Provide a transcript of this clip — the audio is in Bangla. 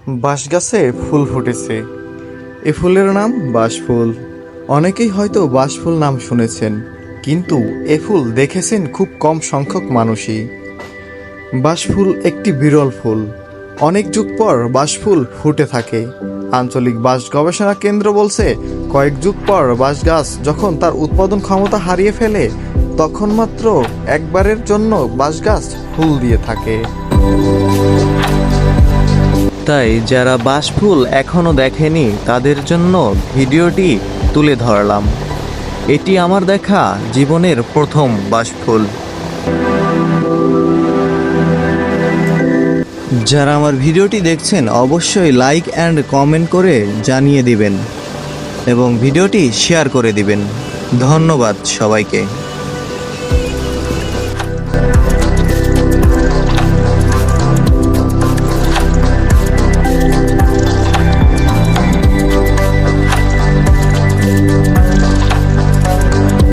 বাঁশ গাছে ফুল ফুটেছে। এ ফুলের নাম বাঁশফুল। অনেকেই হয়তো বাঁশফুল নাম শুনেছেন, কিন্তু এ ফুল দেখেছেন খুব কম সংখ্যক মানুষই। বাঁশফুল একটি বিরল ফুল। অনেক যুগ পর বাঁশফুল ফুটে থাকে। আঞ্চলিক বাঁশ গবেষণা কেন্দ্র বলছে, কয়েক যুগ পর বাঁশ গাছ যখন তার উৎপাদন ক্ষমতা হারিয়ে ফেলে, তখন মাত্র একবারের জন্য বাঁশ গাছ ফুল দিয়ে থাকে। তাই যারা বাঁশফুল এখনো দেখেনি তাদের জন্য ভিডিওটি তুলে ধরলাম। এটি আমার দেখা জীবনের প্রথম বাঁশফুল। যারা আমার ভিডিওটি দেখছেন অবশ্যই লাইক অ্যান্ড কমেন্ট করে জানিয়ে দিবেন এবং ভিডিওটি শেয়ার করে দিবেন। ধন্যবাদ সবাইকে।